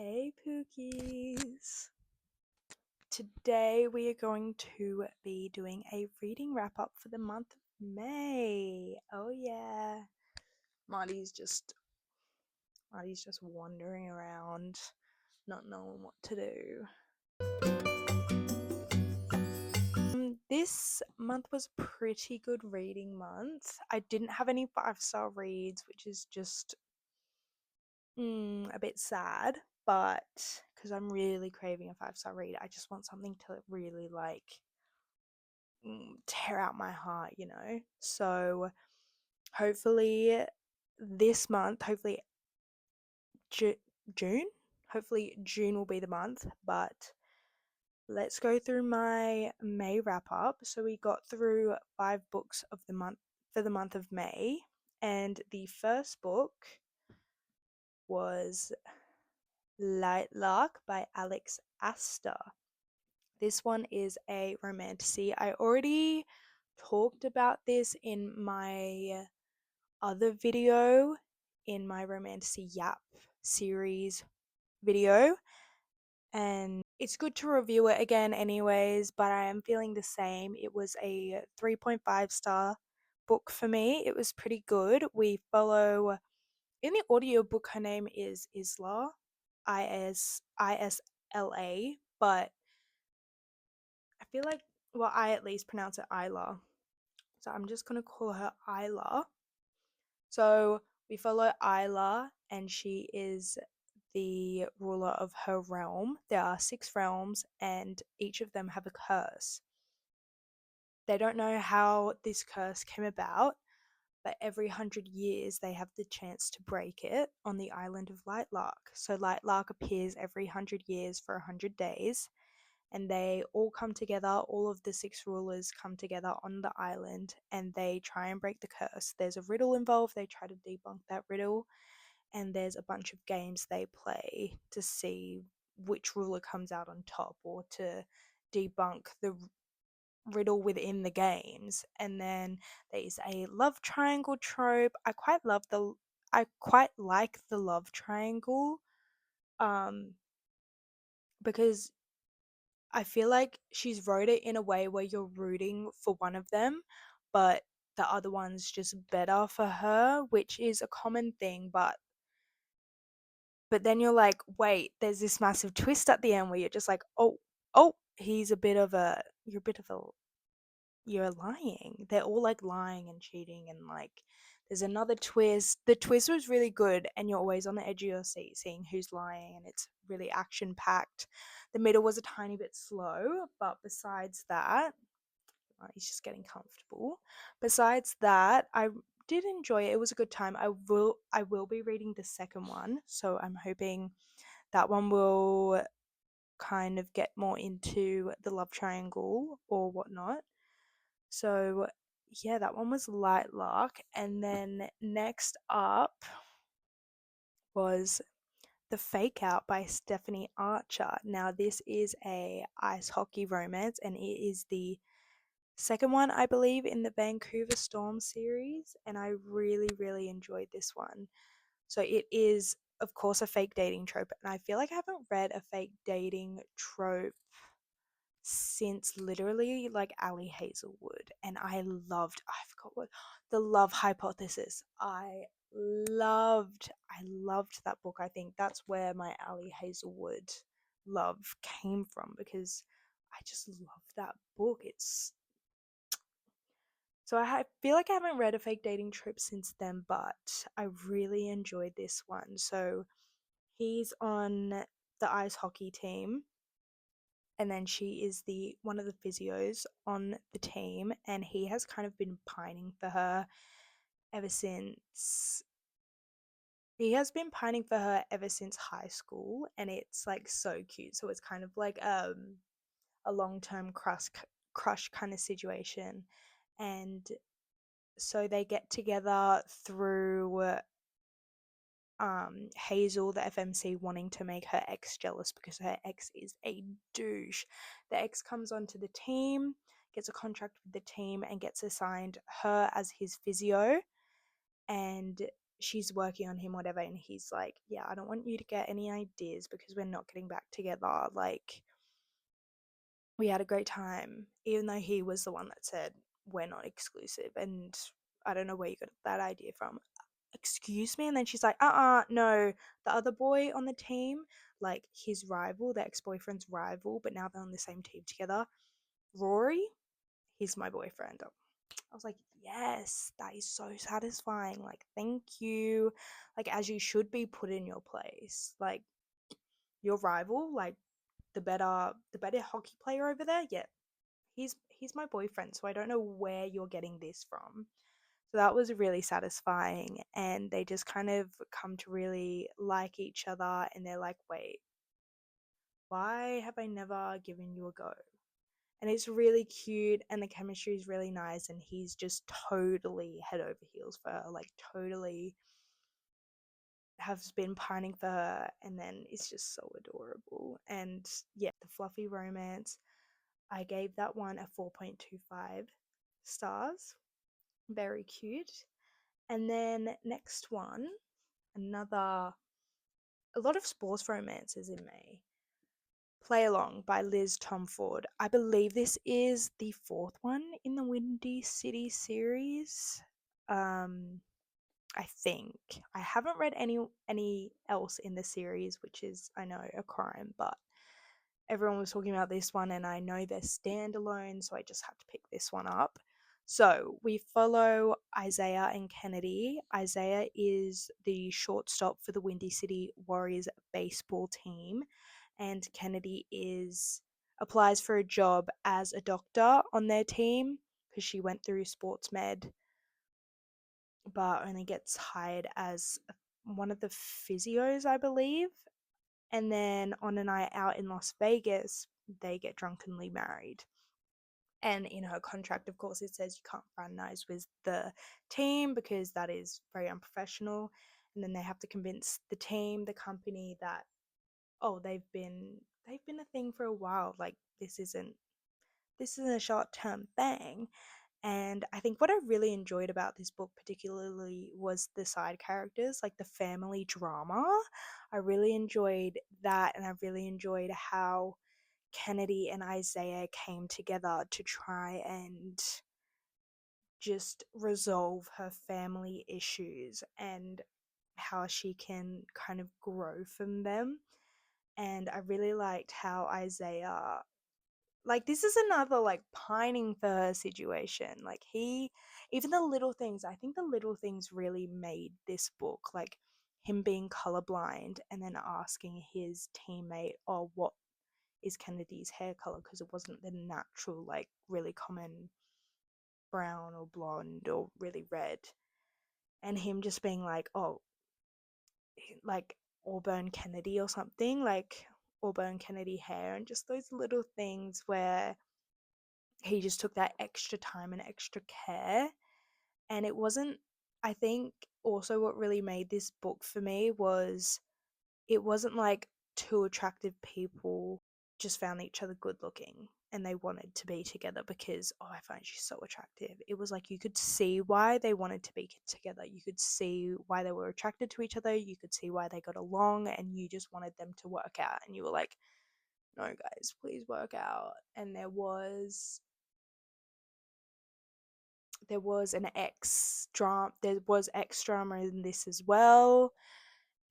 Hey Pookies! Today we are going to be doing a reading wrap up for the month of May. Oh yeah. Marty's just wandering around, not knowing what to do. This month was a pretty good reading month. I didn't have any 5-star reads, which is just a bit sad, but because I'm really craving a 5-star read, I just want something to really tear out my heart, So hopefully this month, June, hopefully June will be the month, but let's go through my May wrap up. So we got through 5 books of the month for the month of May, and the first book was Lightlark by Alex Astor. This one is a romantasy. I already talked about this in my other video, in my romantasy Yap series video, and it's good to review it again anyways, but I am feeling the same. It was a 3.5-star book for me. It was pretty good. We follow in the audiobook, her name is Isla, Isla, but I feel like, well, I at least pronounce it Isla. So I'm just going to call her Isla. So we follow Isla, and she is the ruler of her realm. There are 6 realms, and each of them have a curse. They don't know how this curse came about, but every 100 years they have the chance to break it on the island of Lightlark. So Lightlark appears every 100 years for 100 days, and they all come together. All of the 6 rulers come together on the island, and they try and break the curse. There's a riddle involved. They try to debunk that riddle, and there's a bunch of games they play to see which ruler comes out on top, or to debunk the riddle within the games. And then there's a love triangle trope. I quite like the love triangle, because I feel like she's wrote it in a way where you're rooting for one of them, but the other one's just better for her, which is a common thing, but then you're like, wait, there's this massive twist at the end where you're just like, oh, you're lying. They're all like lying and cheating, and like there's another twist. The twist was really good, and you're always on the edge of your seat seeing who's lying, and it's really action packed. The middle was a tiny bit slow, but besides that, he's just getting comfortable. Besides that, I did enjoy it. It was a good time. I will be reading the second one, so I'm hoping that one will kind of get more into the love triangle or whatnot. So yeah, that one was Lightlark. And then next up was The Fake Out by Stephanie Archer. Now this is a ice hockey romance, and it is the second one, I believe, in the Vancouver Storm series, and I really, really enjoyed this one. So it is, of course, a fake dating trope, and I feel like I haven't read a fake dating trope since literally like Ali Hazelwood, and I forgot what, The Love Hypothesis. I loved that book. I think that's where my Ali Hazelwood love came from, because I just love that book. It's so I feel like I haven't read a fake dating trope since then, but I really enjoyed this one. So he's on the ice hockey team, and then she is the one of the physios on the team, and he has kind of been pining for her ever since high school, and it's like so cute. So it's kind of like a long-term crush kind of situation. And so they get together through Hazel, the FMC, wanting to make her ex jealous because her ex is a douche. The ex comes onto the team, gets a contract with the team, and gets assigned her as his physio. And she's working on him, whatever, and he's like, yeah, I don't want you to get any ideas because we're not getting back together. Like, we had a great time, even though he was the one that said we're not exclusive. And I don't know where you got that idea from. Excuse me? And then she's like, no, the other boy on the team, like his rival, the ex boyfriend's rival, but now they're on the same team together. Rory, he's my boyfriend. I was like, yes, that is so satisfying. Like, thank you. Like, as you should be put in your place. Like, your rival, like the better hockey player over there, yeah, he's my boyfriend. So I don't know where you're getting this from. So that was really satisfying, and they just kind of come to really like each other, and they're like, wait, why have I never given you a go? And it's really cute, and the chemistry is really nice, and he's just totally head over heels for her, like totally has been pining for her, and then it's just so adorable. And yeah, the fluffy romance, I gave that one a 4.25 stars. Very cute. And then next one, another, a lot of sports romances in May. Play Along by Liz Tomford. I believe this is the fourth one in the Windy City series. I think I haven't read any else in the series, which is, I know, a crime, but everyone was talking about this one, and I know they're standalone, so I just had to pick this one up. So we follow Isaiah and Kennedy. Isaiah is the shortstop for the Windy City Warriors baseball team, and Kennedy is applies for a job as a doctor on their team because she went through sports med, but only gets hired as one of the physios, I believe. And then on a night out in Las Vegas, they get drunkenly married. And in her contract, of course, it says you can't fraternize with the team because that is very unprofessional. And then they have to convince the team, the company, that oh, they've been a thing for a while. Like this isn't a short term thing. And I think what I really enjoyed about this book, particularly, was the side characters, like the family drama. I really enjoyed that, and I really enjoyed how Kennedy and Isaiah came together to try and just resolve her family issues and how she can kind of grow from them. And I really liked how Isaiah, like, this is another like pining for her situation. Like, he, even the little things, I think the little things really made this book, like him being colorblind and then asking his teammate, oh, what is Kennedy's hair color, because it wasn't the natural, like really common brown or blonde or really red. And him just being like, oh, like Auburn Kennedy or something, like Auburn Kennedy hair, and just those little things where he just took that extra time and extra care. And it wasn't, I think also what really made this book for me was it wasn't like two attractive people just found each other good looking and they wanted to be together because, oh, I find you so attractive. It was like you could see why they wanted to be together. You could see why they were attracted to each other. You could see why they got along, and you just wanted them to work out. And you were like, no, guys, please work out. And there was X drama in this as well.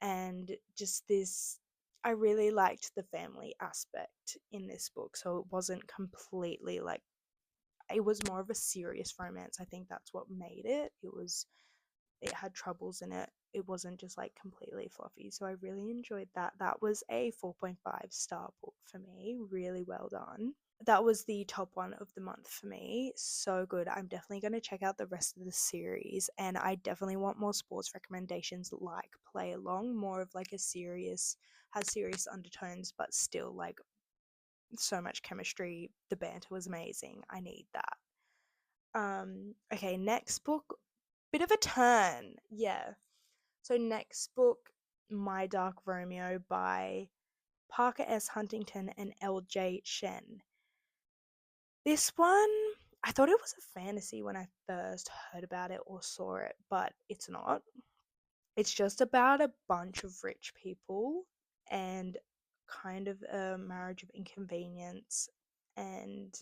And just this, I really liked the family aspect in this book, so it wasn't completely like, it was more of a serious romance. I think that's what made it had troubles in it. It wasn't just like completely fluffy, so I really enjoyed that. That was a 4.5-star book for me. Really well done. That was the top one of the month for me. So good. I'm definitely going to check out the rest of the series, and I definitely want more sports recommendations like Play Along, more of like has serious undertones, but still like so much chemistry. The banter was amazing. I need that. Okay, next book, bit of a turn. Yeah. So next book, My Dark Romeo by Parker S. Huntington and L.J. Shen. This one, I thought it was a fantasy when I first heard about it or saw it, but it's not. It's just about a bunch of rich people and kind of a marriage of inconvenience, and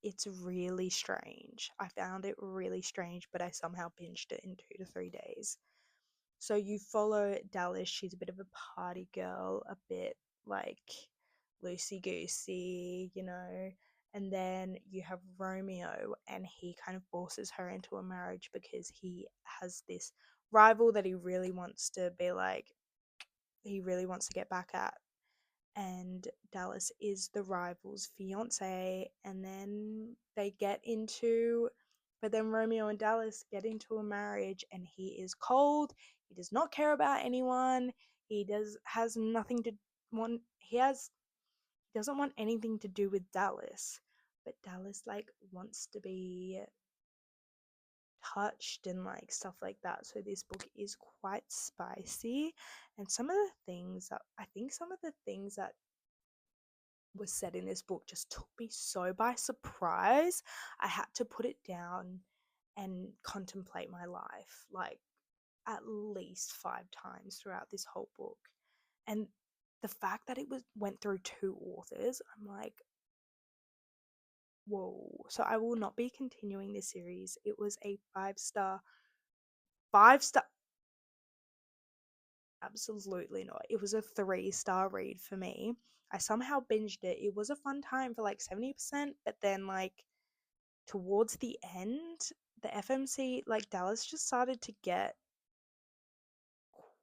it's really strange. I found it really strange, but I somehow binged it in 2 to 3 days. So you follow Dallas. She's a bit of a party girl, a bit like loosey goosey, And then you have Romeo, and he kind of forces her into a marriage because he has this rival that he really wants to be like, he really wants to get back at. And Dallas is the rival's fiance, and then but then Romeo and Dallas get into a marriage, and he is cold. He does not care about anyone. Has nothing to want. He doesn't want anything to do with Dallas, but Dallas like wants to be touched and like stuff like that. So this book is quite spicy, and some of the things that was said in this book just took me so by surprise. I had to put it down and contemplate my life like at least 5 times throughout this whole book. And the fact that it was went through 2 authors, I'm like, whoa. So I will not be continuing this series. It was a 5 star, 5 star. Absolutely not. It was a 3 star read for me. I somehow binged it. It was a fun time for like 70%, but then like towards the end, the FMC, like Dallas just started to get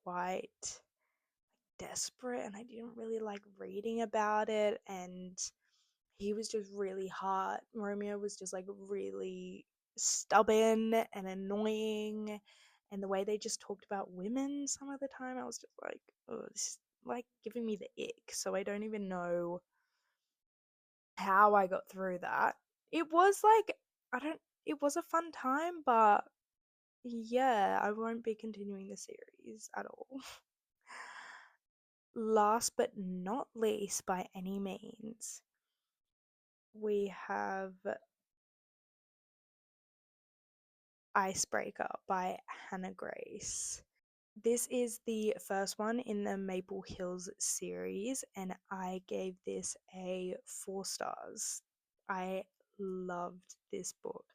quite desperate, and I didn't really like reading about it. And he was just really hard. Romeo was just like really stubborn and annoying. And the way they just talked about women some of the time, I was just like, oh, this is like giving me the ick. So I don't even know how I got through that. It was like, I don't, it was a fun time, but yeah, I won't be continuing the series at all. Last but not least, by any means, we have Icebreaker by Hannah Grace. This is the first one in the Maple Hills series, and I gave this a 4 stars. I loved this book.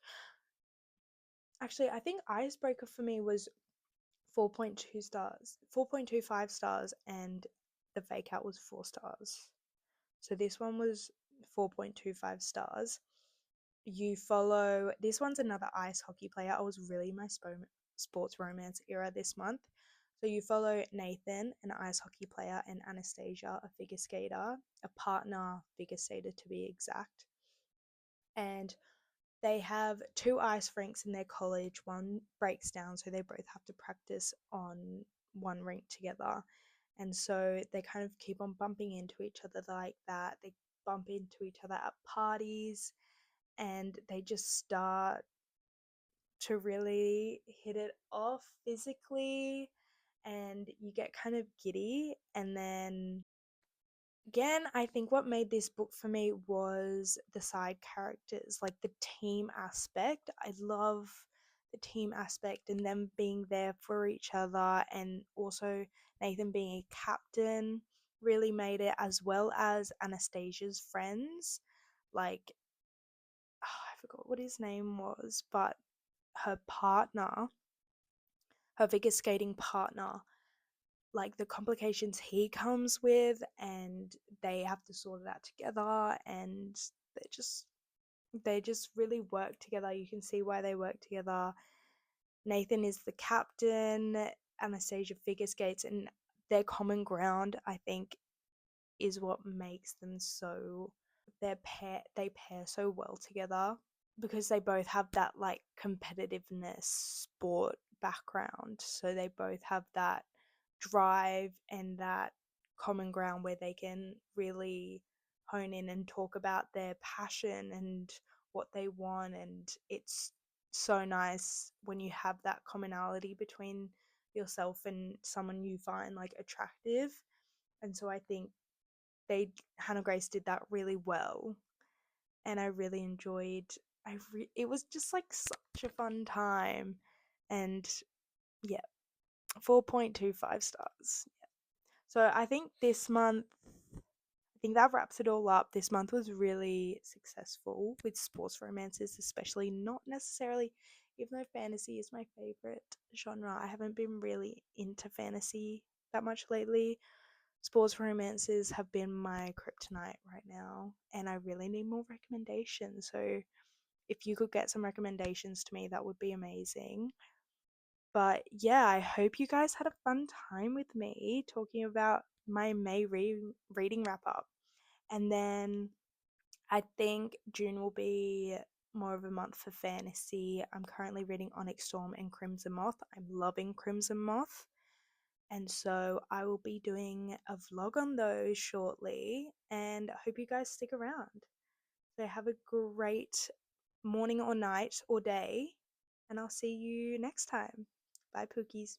Actually, I think Icebreaker for me was 4.2 stars, 4.25 stars, and The Fake Out was 4 stars. So this one was 4.25 stars. You follow, this one's another ice hockey player. I was really in my sports romance era this month. So you follow Nathan, an ice hockey player, and Anastasia, a figure skater, a partner figure skater to be exact. And they have 2 ice rinks in their college. One breaks down, so they both have to practice on one rink together. And so they kind of keep on bumping into each other like that. They bump into each other at parties, and they just start to really hit it off physically, and you get kind of giddy. And then again, I think what made this book for me was the side characters, like the team aspect. I love the team aspect and them being there for each other, and also Nathan being a captain really made it, as well as Anastasia's friends. Like, oh, I forgot what his name was, but her partner, her figure skating partner, like the complications he comes with, and they have to sort it out together, and they just really work together. You can see why they work together. Nathan is the captain, Anastasia figure skates, and their common ground, I think, is what makes them so, they pair so well together, because they both have that like competitiveness sport background. So they both have that drive and that common ground where they can really hone in and talk about their passion and what they want. And it's so nice when you have that commonality between yourself and someone you find like attractive. And so I think they Hannah Grace did that really well, and I really enjoyed. It was just like such a fun time, and yeah, 4.25 stars. So I think this month, I think that wraps it all up. This month was really successful with sports romances, especially not necessarily, even though fantasy is my favorite genre, I haven't been really into fantasy that much lately. Sports romances have been my kryptonite right now, and I really need more recommendations. So if you could get some recommendations to me, that would be amazing. But yeah, I hope you guys had a fun time with me talking about my reading wrap up. And then I think June will be more of a month for fantasy. I'm currently reading Onyx Storm and Crimson Moth. I'm loving Crimson Moth. And so I will be doing a vlog on those shortly. And I hope you guys stick around. So have a great morning or night or day. And I'll see you next time. Bye, Pookies.